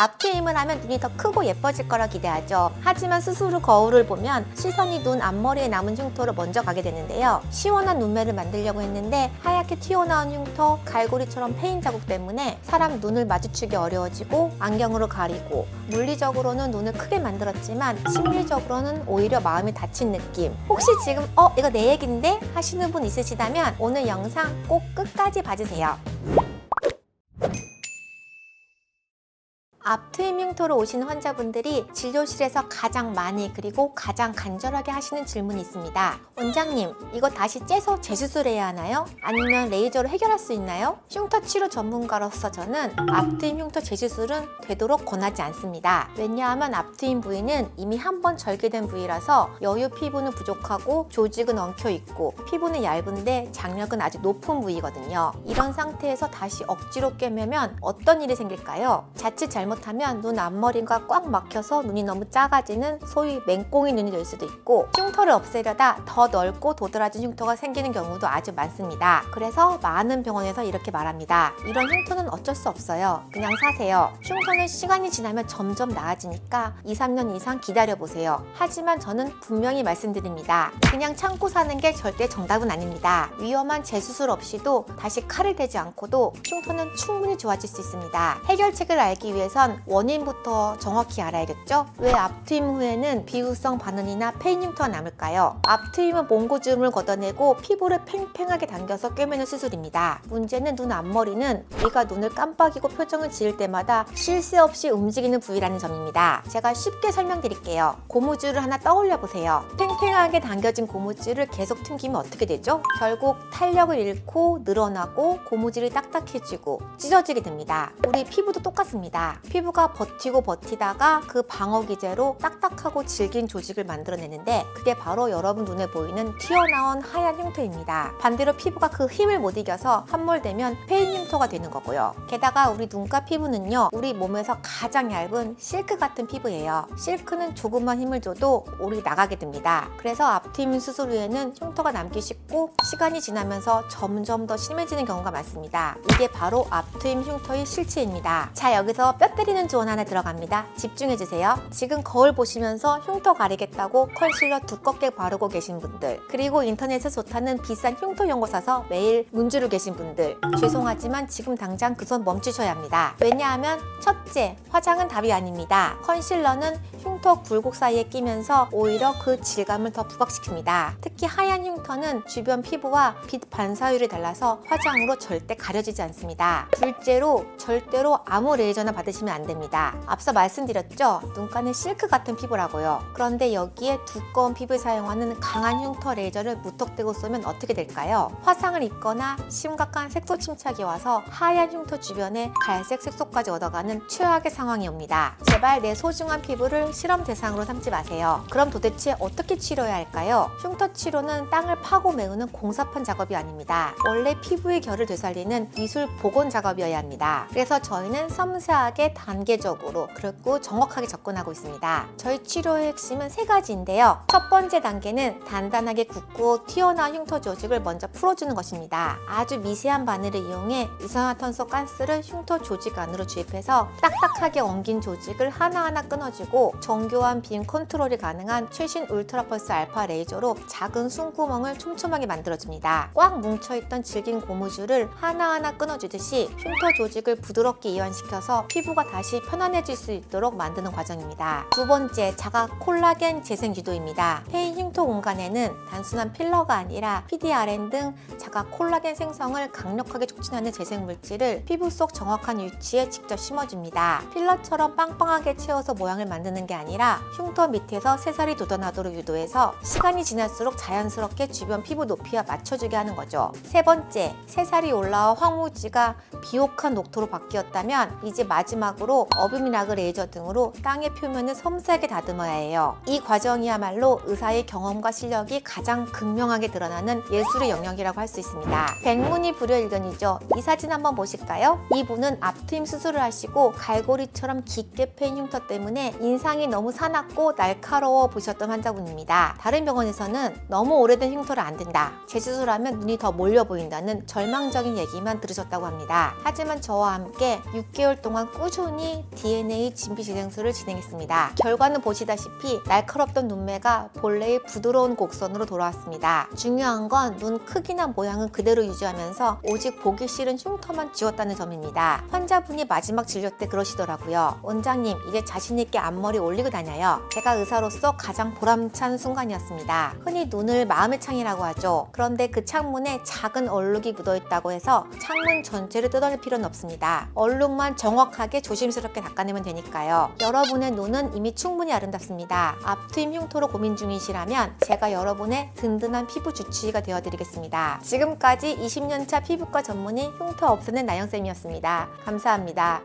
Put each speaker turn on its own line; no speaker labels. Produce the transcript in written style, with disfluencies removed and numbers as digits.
앞트임을 하면 눈이 더 크고 예뻐질 거라 기대하죠. 하지만 스스로 거울을 보면 시선이 눈 앞머리에 남은 흉터로 먼저 가게 되는데요. 시원한 눈매를 만들려고 했는데 하얗게 튀어나온 흉터, 갈고리처럼 패인 자국 때문에 사람 눈을 마주치기 어려워지고 안경으로 가리고, 물리적으로는 눈을 크게 만들었지만 심리적으로는 오히려 마음이 다친 느낌. 혹시 지금 이거 내 얘긴데? 하시는 분 있으시다면 오늘 영상 꼭 끝까지 봐주세요. 앞트임 흉터로 오신 환자분들이 진료실에서 가장 많이 그리고 가장 간절하게 하시는 질문이 있습니다. 원장님, 이거 다시 째서 재수술해야 하나요? 아니면 레이저로 해결할 수 있나요? 흉터 치료 전문가로서 저는 앞트임 흉터 재수술은 되도록 권하지 않습니다. 왜냐하면 앞트임 부위는 이미 한 번 절개된 부위라서 여유 피부는 부족하고 조직은 엉켜있고 피부는 얇은데 장력은 아주 높은 부위거든요. 이런 상태에서 다시 억지로 꿰매면 어떤 일이 생길까요? 자칫 잘못하면 눈 앞머리가 꽉 막혀서 눈이 너무 작아지는 소위 맹꽁이 눈이 될 수도 있고, 흉터를 없애려다 더 넓고 도드라진 흉터가 생기는 경우도 아주 많습니다. 그래서 많은 병원에서 이렇게 말합니다. 이런 흉터는 어쩔 수 없어요. 그냥 사세요. 흉터는 시간이 지나면 점점 나아지니까 2, 3년 이상 기다려보세요. 하지만 저는 분명히 말씀드립니다. 그냥 참고 사는 게 절대 정답은 아닙니다. 위험한 재수술 없이도 다시 칼을 대지 않고도 흉터는 충분히 좋아질 수 있습니다. 해결책을 알기 위해선 원인부터 정확히 알아야겠죠? 왜 앞트임 후에는 비후성 반응이나 패인 흉터가 남을까요? 앞트임은 몽고주름을 걷어내고 피부를 팽팽하게 당겨서 꿰매는 수술입니다. 문제는 눈 앞머리는 우리가 눈을 깜빡이고 표정을 지을 때마다 쉴 새 없이 움직이는 부위라는 점입니다. 제가 쉽게 설명드릴게요. 고무줄을 하나 떠올려 보세요. 팽팽하게 당겨진 고무줄을 계속 튕기면 어떻게 되죠? 결국 탄력을 잃고 늘어나고 고무줄이 딱딱해지고 찢어지게 됩니다. 우리 피부도 똑같습니다. 피부가 버티고 버티다가 그 방어 기제로 딱딱하고 질긴 조직을 만들어내는데 그게 바로 여러분 눈에 보이는 튀어나온 하얀 흉터입니다. 반대로 피부가 그 힘을 못 이겨서 함몰되면 패인 흉터가 되는 거고요. 게다가 우리 눈과 피부는요, 우리 몸에서 가장 얇은 실크 같은 피부예요. 실크는 조금만 힘을 줘도 올이 나가게 됩니다. 그래서 앞트임 수술 후에는 흉터가 남기 쉽고 시간이 지나면서 점점 더 심해지는 경우가 많습니다. 이게 바로 앞트임 흉터의 실체입니다. 자, 여기서 뼈 때리는 조언 하나 들어갑니다. 집중해주세요. 지금 거울 보시면서 흉터 가리겠다고 컨실러 두껍게 바르고 계신 분들, 그리고 인터넷에 좋다는 비싼 흉터 연고 사서 매일 문지르고 계신 분들, 죄송하지만 지금 당장 그 손 멈추셔야 합니다. 왜냐하면 첫째, 화장은 답이 아닙니다. 컨실러는 흉터 굴곡 사이에 끼면서 오히려 그 질감을 더 부각시킵니다. 특히 하얀 흉터는 주변 피부와 빛 반사율이 달라서 화장으로 절대 가려지지 않습니다. 둘째로, 절대로 아무 레이저나 받으시면 안 됩니다. 앞서 말씀드렸죠? 눈가는 실크 같은 피부라고요. 그런데 여기에 두꺼운 피부에 사용하는 강한 흉터 레이저를 무턱대고 쏘면 어떻게 될까요? 화상을 입거나 심각한 색소 침착이 와서 하얀 흉터 주변에 갈색 색소까지 얻어가는 최악의 상황이 옵니다. 제발 내 소중한 피부를 실험 대상으로 삼지 마세요. 그럼 도대체 어떻게 치료해야 할까요? 흉터 치료는 땅을 파고 메우는 공사판 작업이 아닙니다. 원래 피부의 결을 되살리는 미술 복원 작업이어야 합니다. 그래서 저희는 섬세하게 단계적으로 그리고 정확하게 접근하고 있습니다. 저희 치료의 핵심은 3가지인데요. 첫 번째 단계는 단단하게 굳고 튀어나온 흉터 조직을 먼저 풀어주는 것입니다. 아주 미세한 바늘을 이용해 이산화탄소 가스를 흉터 조직 안으로 주입해서 딱딱하게 엉긴 조직을 하나하나 끊어주고 정교한 빔 컨트롤이 가능한 최신 울트라펄스 알파 레이저로 작은 숨구멍을 촘촘하게 만들어줍니다. 꽉 뭉쳐있던 질긴 고무줄을 하나하나 끊어주듯이 흉터 조직을 부드럽게 이완시켜서 피부가 다시 편안해질 수 있도록 만드는 과정입니다. 두 번째, 자가 콜라겐 재생 유도입니다. 패인 흉터 공간에는 단순한 필러가 아니라 PDRN 등 자가 콜라겐 생성을 강력하게 촉진하는 재생 물질을 피부 속 정확한 위치에 직접 심어줍니다. 필러처럼 빵빵하게 채워서 모양을 만드는 게 아니라 흉터 밑에서 새살이 돋아나도록 유도해서 시간이 지날수록 자연스럽게 주변 피부 높이와 맞춰주게 하는 거죠. 세 번째, 새살이 올라와 황무지가 비옥한 녹토로 바뀌었다면 이제 마지막으로 어뷰미라그 레이저 등으로 땅의 표면을 섬세하게 다듬어야 해요. 이 과정이야말로 의사의 경험과 실력이 가장 극명하게 드러나는 예술의 영역이라고 할 수 있습니다. 백문이 불여일견이죠. 이 사진 한번 보실까요? 이분은 앞트임 수술을 하시고 갈고리처럼 깊게 패인 흉터 때문에 인상이 너무 사납고 날카로워 보셨던 환자분입니다. 다른 병원에서는 너무 오래된 흉터를 안 든다. 재수술하면 눈이 더 몰려 보인다는 절망적인 얘기만 들으셨다고 합니다. 하지만 저와 함께 6개월 동안 꾸준히 DNA 진피재생술을 진행했습니다. 결과는 보시다시피 날카롭던 눈매가 본래의 부드러운 곡선으로 돌아왔습니다. 중요한 건 눈 크기나 모양은 그대로 유지하면서 오직 보기 싫은 흉터만 지웠다는 점입니다. 환자분이 마지막 진료 때 그러시더라고요. 원장님, 이제 자신있게 앞머리 올리고 다녀요. 제가 의사로서 가장 보람찬 순간이었습니다. 흔히 눈을 마음의 창이라고 하죠. 그런데 그 창문에 작은 얼룩이 묻어있다고 해서 창문 전체를 뜯어낼 필요는 없습니다. 얼룩만 정확하게 조심스럽게 닦아내면 되니까요. 여러분의 눈은 이미 충분히 아름답습니다. 앞트임 흉터로 고민 중이시라면 제가 여러분의 든든한 피부 주치의가 되어드리겠습니다. 지금까지 20년차 피부과 전문의 흉터 없애는 나영쌤이었습니다. 감사합니다.